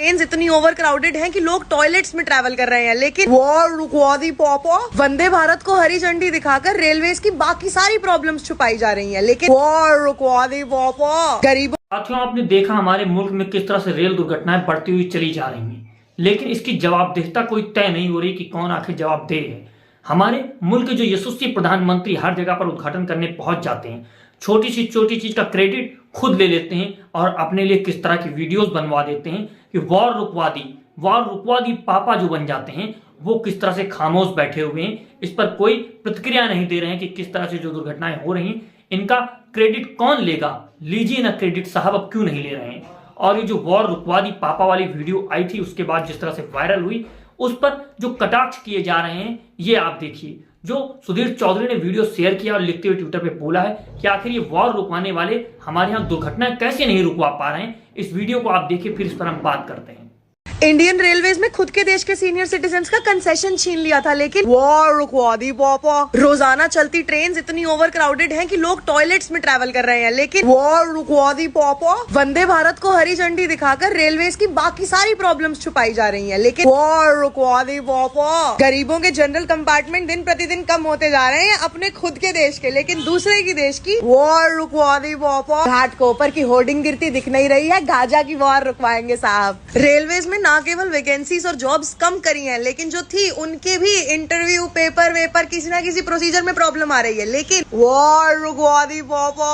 Train इतनी over crowded है कि लोग टॉयलेट्स में ट्रैवल कर रहे हैं, लेकिन वॉर रुकवा दी पापा। वंदे भारत को हरी झंडी दिखाकर रेलवेज की बाकी सारी प्रॉब्लम्स छुपाई जा रही हैं, लेकिन वॉर रुकवा दी पापा। गरीबों साथियों, आपने देखा हमारे मुल्क में किस तरह से रेल दुर्घटनाएं बढ़ती हुई चली जा रही हैं, लेकिन इसकी जवाबदेहिता कोई तय नहीं हो रही कि कौन आखिर जवाबदेह है। हमारे मुल्क के जो यशस्वी प्रधानमंत्री हर जगह पर उद्घाटन करने पहुंच जाते हैं, छोटी चीज का क्रेडिट खुद ले लेते हैं और अपने लिए किस तरह की वीडियोस बनवा देते हैं कि वॉर रुकवा दी पापा जो बन जाते हैं, वो किस तरह से खामोश बैठे हुए हैं, इस पर कोई प्रतिक्रिया नहीं दे रहे हैं कि किस तरह से जो दुर्घटनाएं हो रही हैं इनका क्रेडिट कौन लेगा। लीजिए ना क्रेडिट साहब, अब क्यों नहीं ले रहे हैं। और ये जो वॉर रुकवा दी पापा वाली वीडियो आई थी, उसके बाद जिस तरह से वायरल हुई, उस पर जो कटाक्ष किए जा रहे हैं, ये आप देखिए। जो सुधीर चौधरी ने वीडियो शेयर किया और लिखते हुए ट्विटर पे बोला है कि आखिर ये वॉर रुकवाने वाले हमारे यहाँ दुर्घटनाएं कैसे नहीं रुकवा पा रहे हैं। इस वीडियो को आप देखिए, फिर इस पर हम बात करते हैं। इंडियन रेलवेज में खुद के देश के सीनियर सिटीजन्स का कंसेशन छीन लिया था, लेकिन वॉर रुकवा दी पापा। रोजाना चलती ट्रेन इतनी ओवर क्राउडेड है कि लोग टॉयलेट्स में ट्रैवल कर रहे हैं, लेकिन वॉर रुकवा दी पापा। वंदे भारत को हरी झंडी दिखाकर रेलवेज की बाकी सारी प्रॉब्लम्स छुपाई जा रही हैं, लेकिन वॉर रुकवा दी पापा। गरीबों के जनरल कंपार्टमेंट दिन प्रतिदिन कम होते जा रहे हैं अपने खुद के देश के, लेकिन दूसरे की देश की वॉर रुकवा दी पापा। घाट कोपर की होर्डिंग गिरती दिख नहीं रही है, गाजा की वॉर रुकवाएंगे साहब। रेलवेज में ना केवल वैकेंसीज और जॉब्स कम करी हैं, लेकिन जो थी उनके भी इंटरव्यू पेपर वेपर किसी ना किसी प्रोसीजर में प्रॉब्लम आ रही है, लेकिन वॉर रुकवा दी पापा।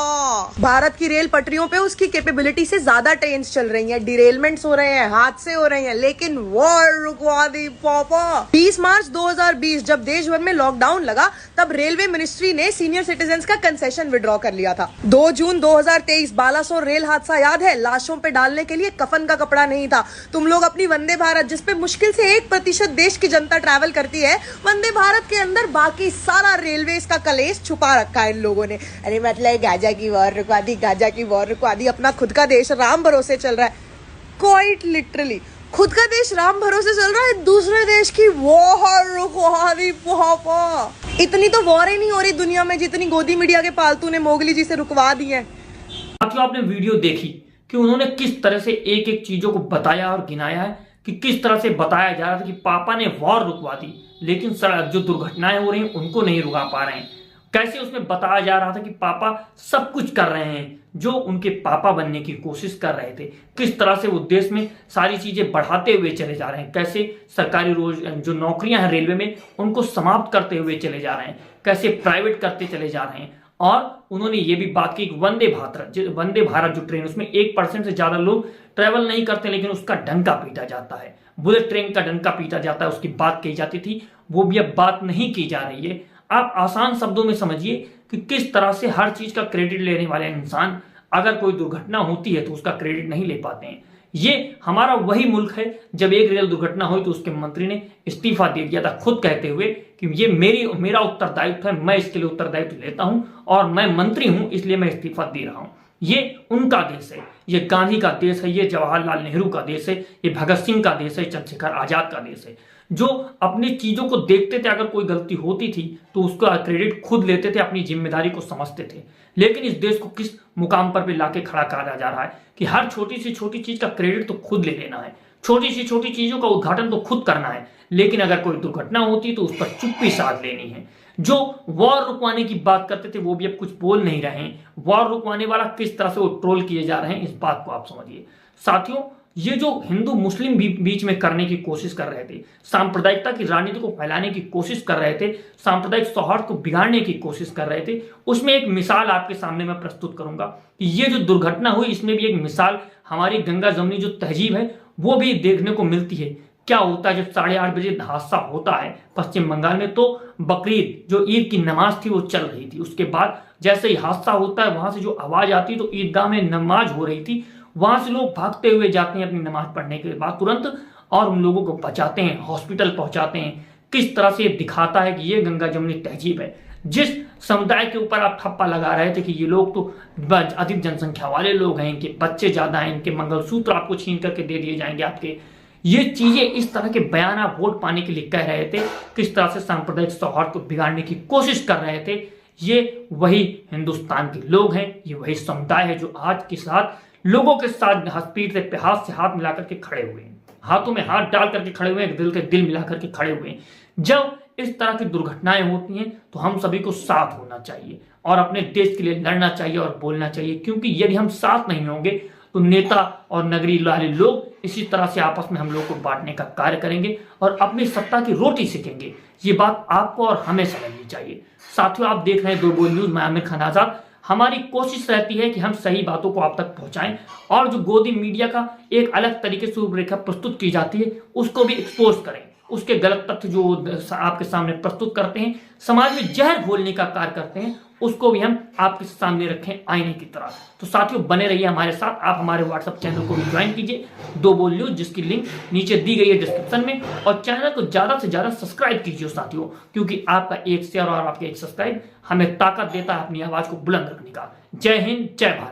भारत की रेल पटरियों पे उसकी कैपेबिलिटी से ज्यादा ट्रेन चल रही हैं, डिरेलमेंट्स हो रहे हैं, हादसे हो रहे हैं, लेकिन वॉर रुकवा दी पापा। 20 मार्च 2020 जब देश भर में लॉकडाउन लगा, तब रेलवे मिनिस्ट्री ने सीनियर सिटीजन्स का कंसेशन विड्रॉ कर लिया था। 2 जून 2023 बालासोर रेल हादसा याद है? लाशों पे डालने के लिए कफन का कपड़ा नहीं था। तुम लोग अपनी वंदे भारत, जिसपे मुश्किल से 1% देश की जनता ट्रैवल करती है, वंदे भारत के अंदर बाकी सारा रेलवे का कलेश छुपा रखा है इन लोगों ने। अरे मतलब गाजा की वॉर रुकवा दी, गाजा की वॉर रुकवा दी। अपना खुद का देश राम भरोसे चल रहा है, क्वाइट लिटरली खुद का देश राम भरोसे चल रहा है, दूसरे देश की वॉर रुकवा दी पापा। इतनी तो वॉर ही नहीं हो रही दुनिया में जितनी गोदी मीडिया के पालतू ने मोगली जी से रुकवा दी है। आपने वीडियो देखी कि उन्होंने किस तरह से एक एक चीजों को बताया और गिनाया है कि किस तरह से बताया जा रहा था कि पापा ने वॉर रुकवा दी, लेकिन जो दुर्घटनाएं हो रही हैं उनको नहीं रुका पा रहे हैं। कैसे उसमें बताया जा रहा था कि पापा सब कुछ कर रहे हैं जो उनके पापा बनने की कोशिश कर रहे थे, किस तरह से वो देश में सारी चीजें बढ़ाते हुए चले जा रहे हैं, कैसे सरकारी जो नौकरियां हैं रेलवे में उनको समाप्त करते हुए चले जा रहे हैं, कैसे प्राइवेट करते चले जा रहे हैं। और उन्होंने ये भी बात की कि वंदे भारत जो ट्रेन, उसमें 1% से ज्यादा लोग ट्रेवल नहीं करते, लेकिन उसका डंका पीटा जाता है। बुलेट ट्रेन का डंका पीटा जाता है, उसकी बात कही जाती थी, वो भी अब बात नहीं की जा रही है। आप आसान शब्दों में समझिए कि किस तरह से हर चीज का क्रेडिट लेने वाले इंसान अगर कोई दुर्घटना होती है तो उसका क्रेडिट नहीं ले पाते हैं। ये हमारा वही मुल्क है जब एक रेल दुर्घटना हुई तो उसके मंत्री ने इस्तीफा दे दिया था, खुद कहते हुए कि ये मेरा उत्तरदायित्व है, मैं इसके लिए उत्तरदायित्व लेता हूं और मैं मंत्री हूं इसलिए मैं इस्तीफा दे रहा हूं। ये उनका देश है, ये गांधी का देश है, ये जवाहरलाल नेहरू का देश है, ये भगत सिंह का देश है, चंद्रशेखर आजाद का देश है, जो अपनी चीजों को देखते थे। अगर कोई गलती होती थी तो उसका क्रेडिट खुद लेते थे, अपनी जिम्मेदारी को समझते थे। लेकिन इस देश को किस मुकाम पर भी लाके खड़ा करा जा रहा है कि हर छोटी सी छोटी चीज का क्रेडिट तो खुद ले लेना है, छोटी सी छोटी चीजों का उद्घाटन तो खुद करना है, लेकिन अगर कोई दुर्घटना होती तो उस पर चुप्पी साध लेनी है। जो वॉर रुकवाने की बात करते थे वो भी अब कुछ बोल नहीं रहे हैं। वॉर रुकवाने वाला किस तरह से वो ट्रोल किए जा रहे हैं, इस बात को आप समझिए। साथियों, ये जो हिंदू मुस्लिम बीच में करने की कोशिश कर रहे थे, सांप्रदायिकता की राजनीति को फैलाने की कोशिश कर रहे थे, सांप्रदायिक सौहार्द को बिगाड़ने की कोशिश कर रहे थे, उसमें एक मिसाल आपके सामने मैं प्रस्तुत करूंगा कि ये जो दुर्घटना हुई इसमें भी एक मिसाल हमारी गंगा जमुनी जो तहजीब है वो भी देखने को मिलती है। क्या होता है जब 8:30 बजे हादसा होता है पश्चिम बंगाल में, तो बकरीद जो ईद की नमाज थी वो चल रही थी, उसके बाद जैसे ही हादसा होता है वहां से जो आवाज आती है तो ईदगाह में नमाज हो रही थी, वहां से लोग भागते हुए जाते हैं अपनी नमाज पढ़ने के बाद तुरंत और उन लोगों को बचाते हैं, हॉस्पिटल पहुंचाते हैं। किस तरह से ये दिखाता है कि ये गंगा जमुनी तहजीब है। जिस समुदाय के ऊपर आप ठप्पा लगा रहे थे कि ये लोग तो अधिक जनसंख्या वाले लोग हैं, इनके बच्चे ज्यादा हैं, इनके मंगलसूत्र आपको छीन करके दे दिए जाएंगे आपके, ये चीजें इस तरह के बयान आप वोट पाने के लिए कह रहे थे, किस तरह से सांप्रदायिक सौहार्द को बिगाड़ने की कोशिश कर रहे थे। ये वही हिंदुस्तान के लोग हैं, ये वही समुदाय है जो आज के साथ लोगों के साथ पीठ से हाथ मिलाकर के खड़े हुए हैं। हाथों में हाथ डाल करके खड़े हुए हैं, दिल से दिल मिला करके खड़े हुए हैं। जब इस तरह की दुर्घटनाएं होती हैं तो हम सभी को साथ होना चाहिए और अपने देश के लिए लड़ना चाहिए और बोलना चाहिए, क्योंकि यदि हम साथ नहीं होंगे तो नेता और नगरीय वाले लोग इसी तरह से आपस में हम लोग को बांटने का कार्य करेंगे और अपनी सत्ता की रोटी सेकेंगे। ये बात आपको और हमें समझनी चाहिए। साथियों, आप देख रहे हैं दो बोल न्यूज, मैं आमिर खान आजाद। हमारी कोशिश रहती है कि हम सही बातों को आप तक पहुंचाएं और जो गोदी मीडिया का एक अलग तरीके से रूपरेखा प्रस्तुत की जाती है उसको भी एक्सपोज करें। उसके गलत तथ्य जो आपके सामने प्रस्तुत करते हैं, समाज में जहर घोलने का कार्य करते हैं, उसको भी हम आपके सामने रखें आईने की तरह। तो साथियों, बने रहिए हमारे साथ। आप हमारे व्हाट्सएप चैनल को भी ज्वाइन कीजिए, दो बोल न्यूज, जिसकी लिंक नीचे दी गई है डिस्क्रिप्शन में, और चैनल को ज्यादा से ज्यादा सब्सक्राइब कीजिए साथियों, क्योंकि आपका एक शेयर और आपके एक सब्सक्राइब हमें ताकत देता है अपनी आवाज को बुलंद रखने का। जय हिंद, जय भारत।